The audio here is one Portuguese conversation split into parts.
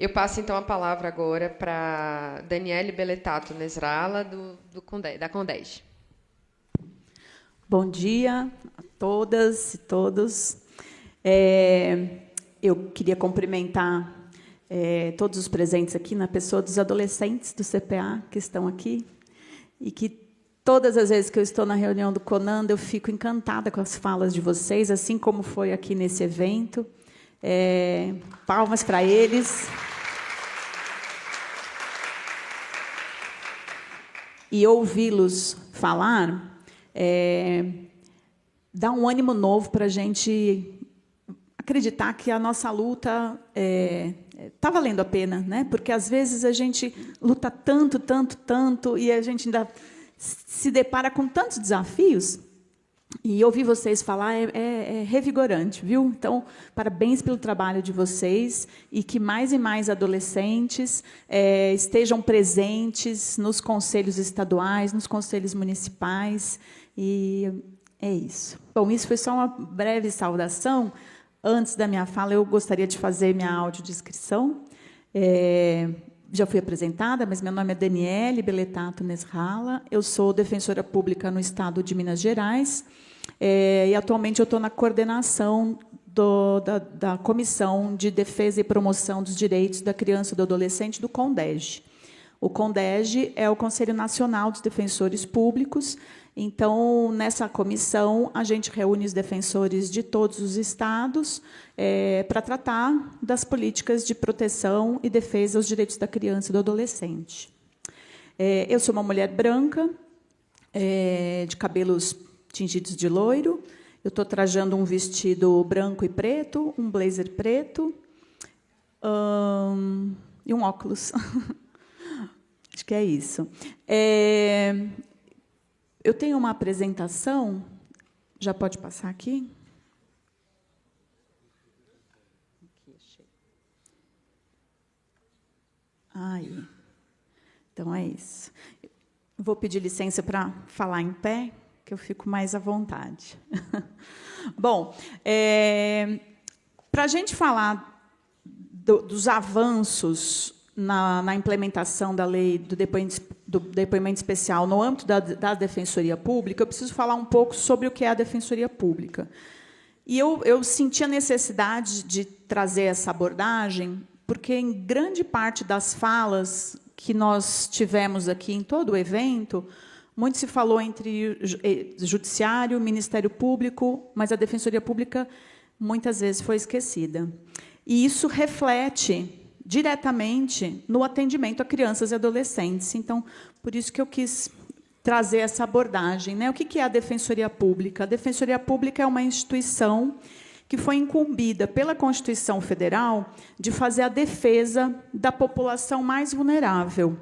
Eu passo, então, a palavra agora para Daniele Beletato Nesralla, da Condege. Bom dia a todas e todos. Eu queria cumprimentar todos os presentes aqui, na pessoa dos adolescentes do CPA que estão aqui, e que todas as vezes que eu estou na reunião do CONANDA, eu fico encantada com as falas de vocês, assim como foi aqui nesse evento. Palmas para eles. E ouvi-los falar dá um ânimo novo para a gente acreditar que a nossa luta está valendo a pena, né? Porque às vezes a gente luta tanto, e a gente ainda se depara com tantos desafios. E ouvir vocês falar é revigorante, viu? Então, parabéns pelo trabalho de vocês, e que mais e mais adolescentes estejam presentes nos conselhos estaduais, nos conselhos municipais, e é isso. Bom, isso foi só uma breve saudação. Antes da minha fala, eu gostaria de fazer minha audiodescrição. Já fui apresentada, mas meu nome é Daniele Beletato Nesralla, eu sou defensora pública no Estado de Minas Gerais, e atualmente eu estou na coordenação da Comissão de Defesa e Promoção dos Direitos da Criança e do Adolescente do CONDEG. O CONDEG é o Conselho Nacional dos Defensores Públicos. Então, nessa comissão, a gente reúne os defensores de todos os estados para tratar das políticas de proteção e defesa aos direitos da criança e do adolescente. Eu sou uma mulher branca, de cabelos tingidos de loiro. Eu estou trajando um vestido branco e preto, um blazer preto e um óculos. Acho que é isso. Eu tenho uma apresentação, já pode passar aqui? Aí. Então, é isso. Vou pedir licença para falar em pé, que eu fico mais à vontade. Bom, para a gente falar dos avanços na implementação da lei do depoimento especial no âmbito da Defensoria Pública, eu preciso falar um pouco sobre o que é a Defensoria Pública. E eu senti a necessidade de trazer essa abordagem, porque, em grande parte das falas que nós tivemos aqui em todo o evento, muito se falou entre Judiciário, Ministério Público, mas a Defensoria Pública muitas vezes foi esquecida. E isso reflete diretamente no atendimento a crianças e adolescentes. Então, por isso que eu quis trazer essa abordagem, né? O que é a Defensoria Pública? A Defensoria Pública é uma instituição que foi incumbida pela Constituição Federal de fazer a defesa da população mais vulnerável.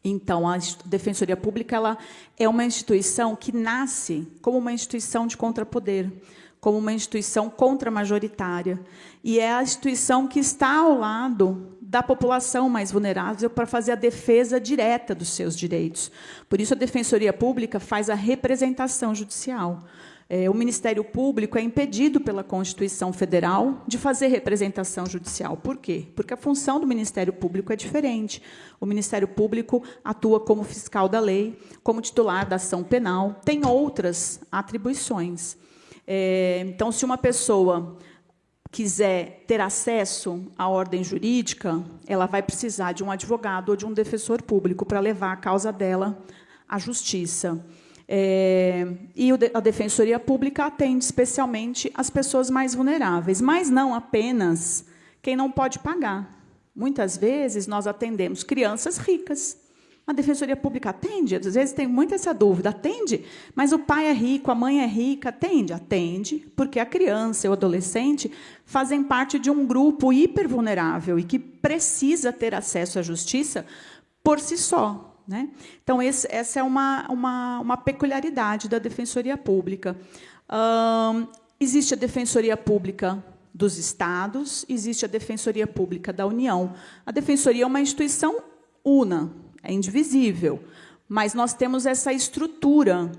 Então, a Defensoria Pública ela é uma instituição que nasce como uma instituição de contrapoder, como uma instituição contramajoritária, e é a instituição que está ao lado da população mais vulnerável para fazer a defesa direta dos seus direitos. Por isso, a Defensoria Pública faz a representação judicial. O Ministério Público é impedido pela Constituição Federal de fazer representação judicial. Por quê? Porque a função do Ministério Público é diferente. O Ministério Público atua como fiscal da lei, como titular da ação penal, tem outras atribuições. Então, se uma pessoa quiser ter acesso à ordem jurídica, ela vai precisar de um advogado ou de um defensor público para levar a causa dela à justiça. E a Defensoria Pública atende especialmente as pessoas mais vulneráveis, mas não apenas quem não pode pagar. Muitas vezes, nós atendemos crianças ricas. A Defensoria Pública atende? Às vezes tem muito essa dúvida. Atende? Mas o pai é rico, a mãe é rica. Atende? Atende, porque a criança e o adolescente fazem parte de um grupo hipervulnerável e que precisa ter acesso à justiça por si só, né? Então, essa é uma peculiaridade da Defensoria Pública. Existe a Defensoria Pública dos Estados, existe a Defensoria Pública da União. A Defensoria é uma instituição una, é indivisível, mas nós temos essa estrutura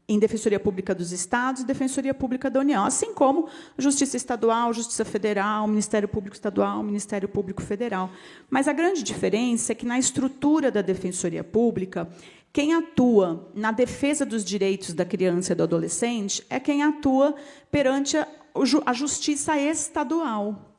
em Defensoria Pública dos Estados e Defensoria Pública da União, assim como Justiça Estadual, Justiça Federal, Ministério Público Estadual, Ministério Público Federal. Mas a grande diferença é que, na estrutura da Defensoria Pública, quem atua na defesa dos direitos da criança e do adolescente é quem atua perante a Justiça Estadual.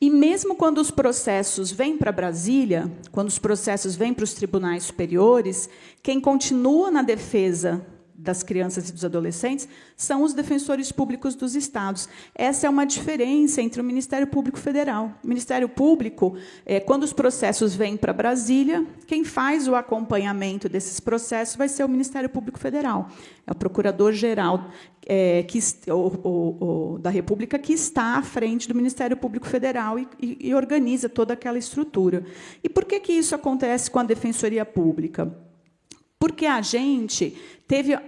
E mesmo quando os processos vêm para Brasília, quando os processos vêm para os tribunais superiores, quem continua na defesa das crianças e dos adolescentes são os defensores públicos dos estados. Essa é uma diferença entre o Ministério Público Federal. O Ministério Público, quando os processos vêm para Brasília, quem faz o acompanhamento desses processos vai ser o Ministério Público Federal. É o Procurador-Geral da República que está à frente do Ministério Público Federal e organiza toda aquela estrutura. E por que isso acontece com a Defensoria Pública? Porque a gente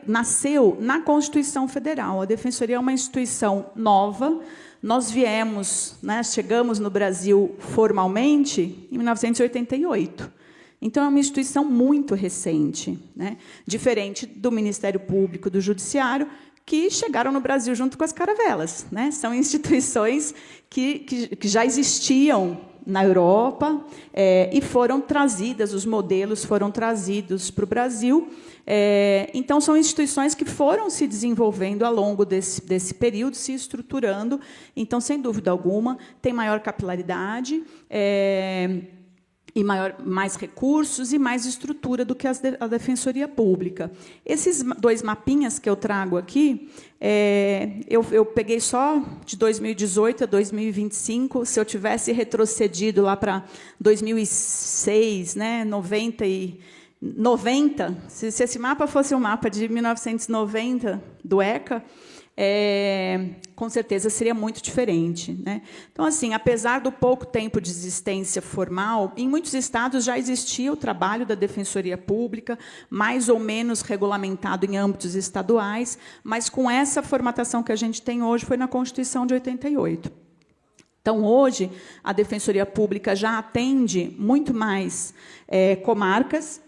nasceu na Constituição Federal. A Defensoria é uma instituição nova. Nós chegamos no Brasil formalmente em 1988. Então, é uma instituição muito recente, né? Diferente do Ministério Público, do Judiciário, que chegaram no Brasil junto com as caravelas, né? São instituições que já existiam na Europa e foram trazidas, os modelos foram trazidos para o Brasil. Então, são instituições que foram se desenvolvendo ao longo desse período, se estruturando. Então, sem dúvida alguma, tem maior capilaridade e mais recursos e mais estrutura do que a Defensoria Pública. Esses 2 mapinhas que eu trago aqui, eu peguei só de 2018 a 2025. Se eu tivesse retrocedido lá para 2006, né, 90, se esse mapa fosse um mapa de 1990, do ECA, com certeza seria muito diferente, né? Então, assim, apesar do pouco tempo de existência formal, em muitos estados já existia o trabalho da Defensoria Pública, mais ou menos regulamentado em âmbitos estaduais, mas com essa formatação que a gente tem hoje foi na Constituição de 88. Então, hoje, a Defensoria Pública já atende muito mais comarcas.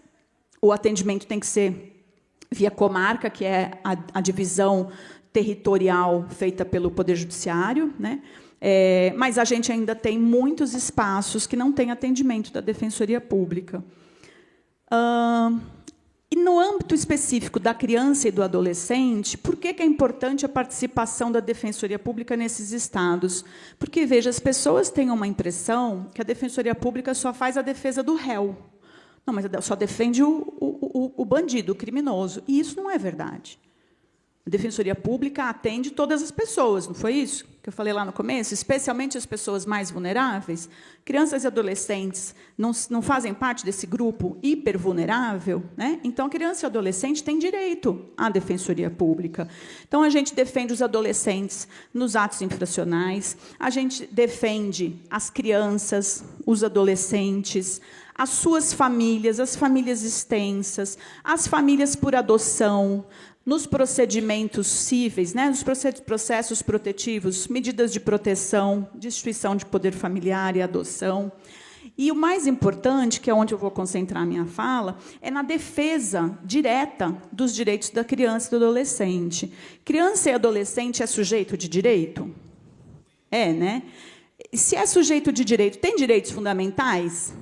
O atendimento tem que ser via comarca, que é a divisão territorial feita pelo Poder Judiciário, né? Mas a gente ainda tem muitos espaços que não têm atendimento da Defensoria Pública. E, no âmbito específico da criança e do adolescente, por que é importante a participação da Defensoria Pública nesses estados? Porque, veja, as pessoas têm uma impressão que a Defensoria Pública só faz a defesa do réu. Não, mas só defende o bandido, o criminoso. E isso não é verdade. A Defensoria Pública atende todas as pessoas, não foi isso que eu falei lá no começo? Especialmente as pessoas mais vulneráveis. Crianças e adolescentes não fazem parte desse grupo hipervulnerável, né? Então, a criança e o adolescente têm direito à Defensoria Pública. Então, a gente defende os adolescentes nos atos infracionais, a gente defende as crianças, os adolescentes, as suas famílias, as famílias extensas, as famílias por adoção, nos procedimentos cíveis, né, nos processos protetivos, medidas de proteção, destituição de poder familiar e adoção. E o mais importante, que é onde eu vou concentrar a minha fala, é na defesa direta dos direitos da criança e do adolescente. Criança e adolescente é sujeito de direito? Né? Se é sujeito de direito, tem direitos fundamentais?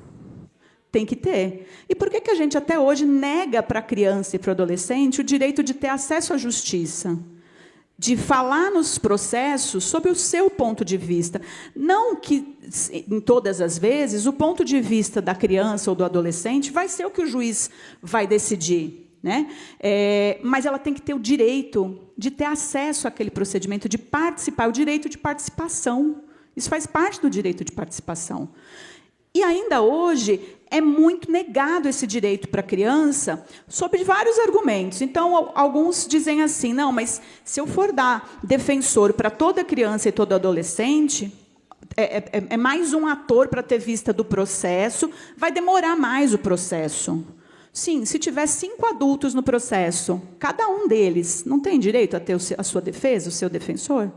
Tem que ter. E por que a gente até hoje nega para a criança e para o adolescente o direito de ter acesso à justiça? De falar nos processos sob o seu ponto de vista. Não que, em todas as vezes, o ponto de vista da criança ou do adolescente vai ser o que o juiz vai decidir, né? Mas ela tem que ter o direito de ter acesso àquele procedimento, de participar, o direito de participação. Isso faz parte do direito de participação. E, ainda hoje, é muito negado esse direito para a criança, sob vários argumentos. Então, alguns dizem assim, não, mas se eu for dar defensor para toda criança e todo adolescente, é mais um ator para ter vista do processo, vai demorar mais o processo. Sim, se tiver 5 adultos no processo, cada um deles não tem direito a ter a sua defesa, o seu defensor?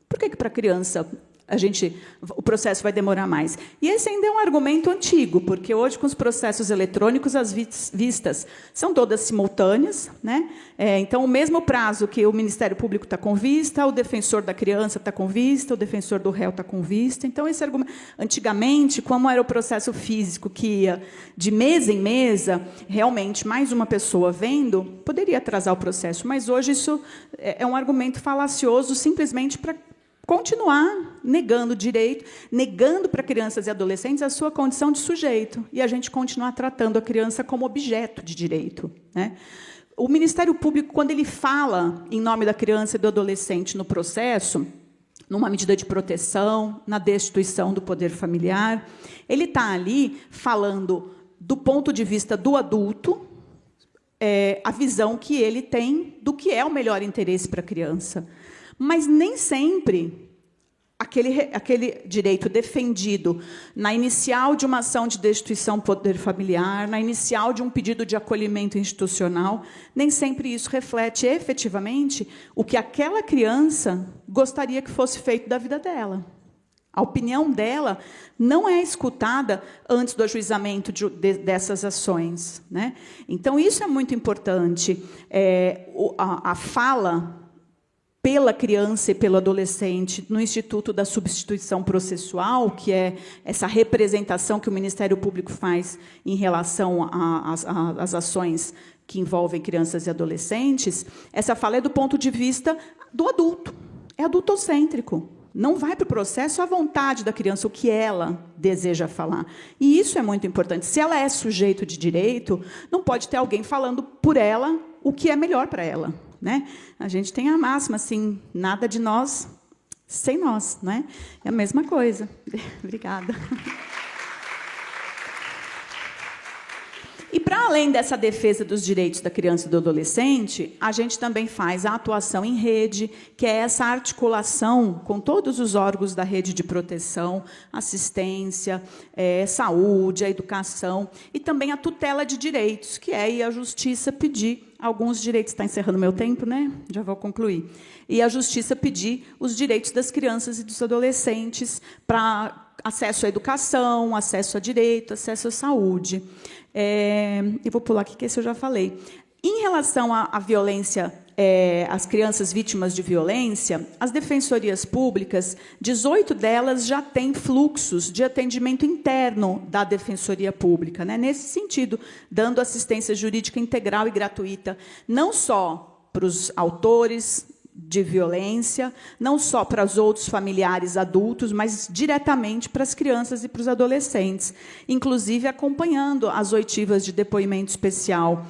Por que para a criança o processo vai demorar mais. E esse ainda é um argumento antigo, porque hoje, com os processos eletrônicos, as vistas são todas simultâneas, né? Então, o mesmo prazo que o Ministério Público está com vista, o defensor da criança está com vista, o defensor do réu está com vista. Então, esse argumento... Antigamente, como era o processo físico, que ia de mesa em mesa, realmente, mais uma pessoa vendo, poderia atrasar o processo. Mas, hoje, isso é um argumento falacioso, simplesmente para continuar negando direito, negando para crianças e adolescentes a sua condição de sujeito, e a gente continuar tratando a criança como objeto de direito, né? O Ministério Público, quando ele fala em nome da criança e do adolescente no processo, numa medida de proteção, na destituição do poder familiar, ele está ali falando do ponto de vista do adulto, a visão que ele tem do que é o melhor interesse para a criança. Mas nem sempre aquele direito defendido na inicial de uma ação de destituição do poder familiar, na inicial de um pedido de acolhimento institucional, nem sempre isso reflete efetivamente o que aquela criança gostaria que fosse feito da vida dela. A opinião dela não é escutada antes do ajuizamento dessas ações, né? Então, isso é muito importante. A fala pela criança e pelo adolescente no Instituto da Substituição Processual, que é essa representação que o Ministério Público faz em relação às ações que envolvem crianças e adolescentes, essa fala é do ponto de vista do adulto, é adultocêntrico. Não vai para o processo à vontade da criança, o que ela deseja falar. E isso é muito importante. Se ela é sujeito de direito, não pode ter alguém falando por ela o que é melhor para ela, né? A gente tem a máxima, assim, nada de nós sem nós, né? É a mesma coisa. Obrigada. E, para além dessa defesa dos direitos da criança e do adolescente, a gente também faz a atuação em rede, que é essa articulação com todos os órgãos da rede de proteção, assistência, saúde, a educação, e também a tutela de direitos, que é ir à justiça pedir alguns direitos. Está encerrando meu tempo, né? Já vou concluir. E a justiça pedir os direitos das crianças e dos adolescentes para acesso à educação, acesso a direito, acesso à saúde. Eu vou pular aqui, que esse eu já falei. Em relação à violência, às crianças vítimas de violência, as defensorias públicas, 18 delas já têm fluxos de atendimento interno da Defensoria Pública, né? Nesse sentido, dando assistência jurídica integral e gratuita, não só para os autores de violência, não só para os outros familiares adultos, mas diretamente para as crianças e para os adolescentes, inclusive acompanhando as oitivas de depoimento especial.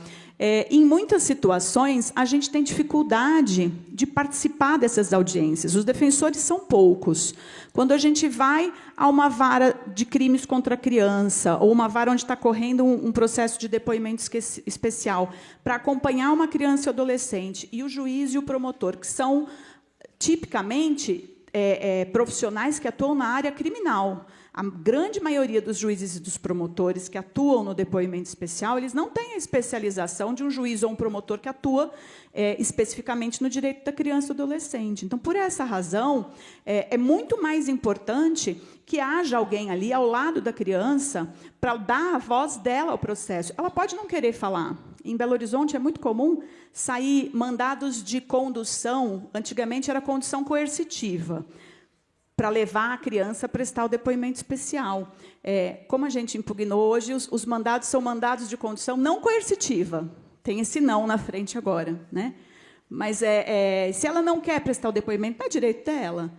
Em muitas situações, a gente tem dificuldade de participar dessas audiências. Os defensores são poucos. Quando a gente vai a uma vara de crimes contra a criança, ou uma vara onde está correndo um processo de depoimento especial, para acompanhar uma criança e adolescente, e o juiz e o promotor, que são, tipicamente, profissionais que atuam na área criminal. A grande maioria dos juízes e dos promotores que atuam no depoimento especial, eles não têm a especialização de um juiz ou um promotor que atua especificamente no direito da criança e do adolescente. Então, por essa razão, é muito mais importante que haja alguém ali ao lado da criança para dar a voz dela ao processo. Ela pode não querer falar. Em Belo Horizonte é muito comum sair mandados de condução, antigamente era condução coercitiva, para levar a criança a prestar o depoimento especial. Como a gente impugnou hoje, os mandados são mandados de condução não coercitiva. Tem esse não na frente agora, né? Mas se ela não quer prestar o depoimento, é direito dela.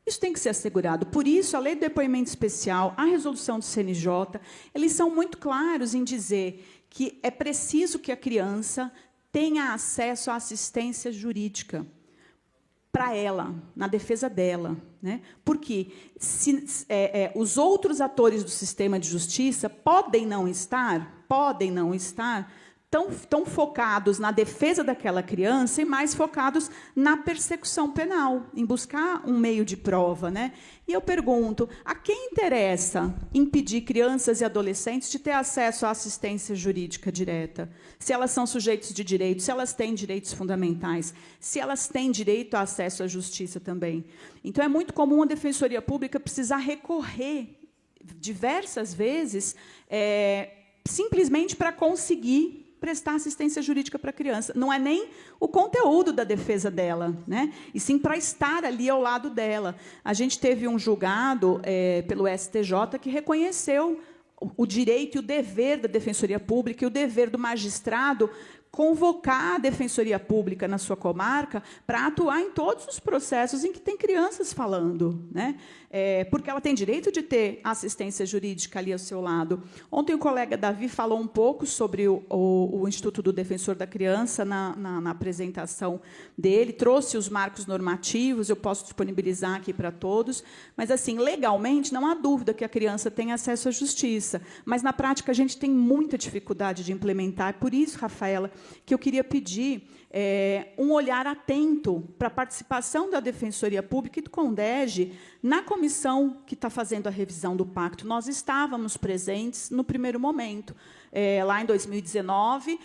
Isso tem que ser assegurado. Por isso, a lei do depoimento especial, a resolução do CNJ, eles são muito claros em dizer que é preciso que a criança tenha acesso à assistência jurídica para ela, na defesa dela, né? Porque os outros atores do sistema de justiça podem não estar tão focados na defesa daquela criança e mais focados na persecução penal, em buscar um meio de prova, né? E eu pergunto, a quem interessa impedir crianças e adolescentes de ter acesso à assistência jurídica direta? Se elas são sujeitos de direito, se elas têm direitos fundamentais, se elas têm direito a acesso à justiça também. Então, é muito comum a Defensoria Pública precisar recorrer diversas vezes, simplesmente para conseguir prestar assistência jurídica para a criança. Não é nem o conteúdo da defesa dela, né? E sim para estar ali ao lado dela. A gente teve um julgado pelo STJ que reconheceu o direito e o dever da Defensoria Pública e o dever do magistrado convocar a Defensoria Pública na sua comarca para atuar em todos os processos em que tem crianças falando, né? Porque ela tem direito de ter assistência jurídica ali ao seu lado. Ontem o colega Davi falou um pouco sobre o Instituto do Defensor da Criança na apresentação dele, trouxe os marcos normativos, eu posso disponibilizar aqui para todos, mas, assim, legalmente, não há dúvida que a criança tem acesso à justiça, mas, na prática, a gente tem muita dificuldade de implementar. Por isso, Rafaela, que eu queria pedir um olhar atento para a participação da Defensoria Pública e do CONDEG na comissão que está fazendo a revisão do pacto. Nós estávamos presentes no primeiro momento. Lá em 2019,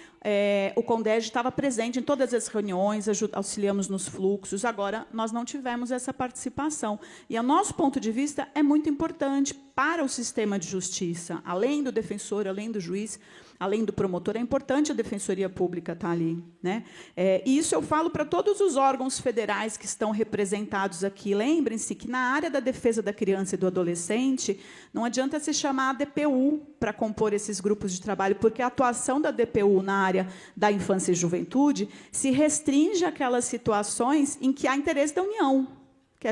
o CONDEG estava presente em todas as reuniões, auxiliamos nos fluxos. Agora, nós não tivemos essa participação. E, ao nosso ponto de vista, é muito importante para o sistema de justiça, além do defensor, além do juiz, além do promotor, é importante a Defensoria Pública estar ali, né? E isso eu falo para todos os órgãos federais que estão representados aqui. Lembrem-se que, na área da defesa da criança e do adolescente, não adianta se chamar a DPU para compor esses grupos de trabalho, porque a atuação da DPU na área da infância e juventude se restringe àquelas situações em que há interesse da União, que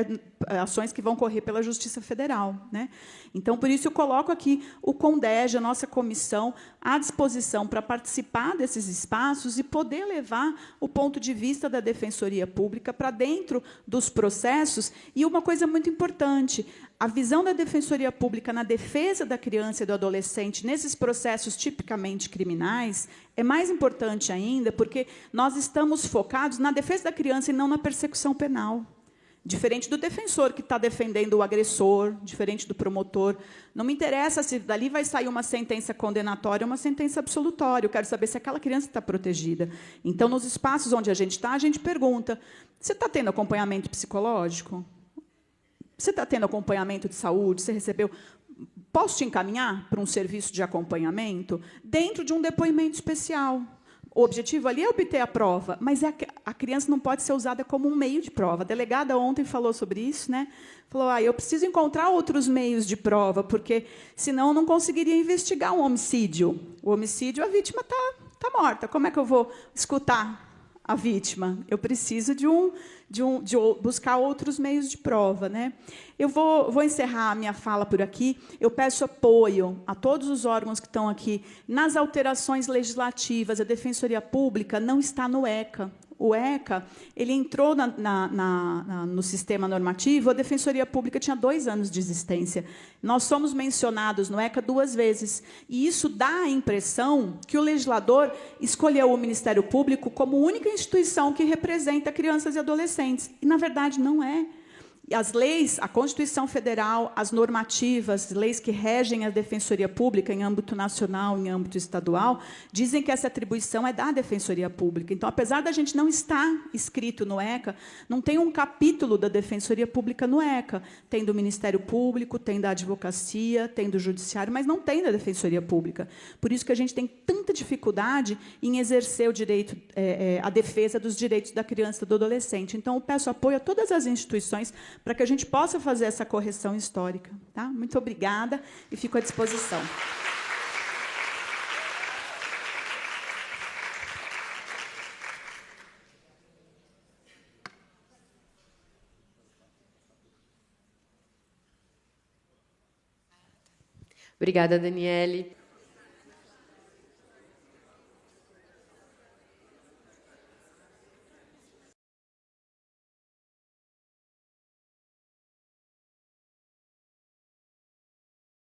ações que vão correr pela Justiça Federal, né? Então, por isso, eu coloco aqui o CONDEG, a nossa comissão, à disposição para participar desses espaços e poder levar o ponto de vista da Defensoria Pública para dentro dos processos. E uma coisa muito importante, a visão da Defensoria Pública na defesa da criança e do adolescente nesses processos tipicamente criminais é mais importante ainda, porque nós estamos focados na defesa da criança e não na persecução penal. Diferente do defensor, que está defendendo o agressor, diferente do promotor. Não me interessa se dali vai sair uma sentença condenatória ou uma sentença absolutória. Eu quero saber se aquela criança está protegida. Então, nos espaços onde a gente está, a gente pergunta, você está tendo acompanhamento psicológico? Você está tendo acompanhamento de saúde? Você recebeu? Posso te encaminhar para um serviço de acompanhamento? Dentro de um depoimento especial. O objetivo ali é obter a prova, mas a criança não pode ser usada como um meio de prova. A delegada ontem falou sobre isso, né? Falou, eu preciso encontrar outros meios de prova, porque, senão, eu não conseguiria investigar um homicídio. O homicídio, a vítima está morta. Como é que eu vou escutar a vítima? Eu preciso de buscar outros meios de prova, né? Eu vou encerrar a minha fala por aqui. Eu peço apoio a todos os órgãos que estão aqui nas alterações legislativas. A Defensoria Pública não está no ECA. O ECA, ele entrou no sistema normativo, a Defensoria Pública tinha 2 anos de existência. Nós somos mencionados no ECA 2 vezes. E isso dá a impressão que o legislador escolheu o Ministério Público como única instituição que representa crianças e adolescentes. E, na verdade, não é. As leis, a Constituição Federal, as normativas, leis que regem a Defensoria Pública em âmbito nacional, em âmbito estadual, dizem que essa atribuição é da Defensoria Pública. Então, apesar da gente não estar escrito no ECA, não tem um capítulo da Defensoria Pública no ECA. Tem do Ministério Público, tem da Advocacia, tem do Judiciário, mas não tem da Defensoria Pública. Por isso que a gente tem tanta dificuldade em exercer o direito, a defesa dos direitos da criança e do adolescente. Então, eu peço apoio a todas as instituições para que a gente possa fazer essa correção histórica. Tá? Muito obrigada e fico à disposição. Obrigada, Daniele.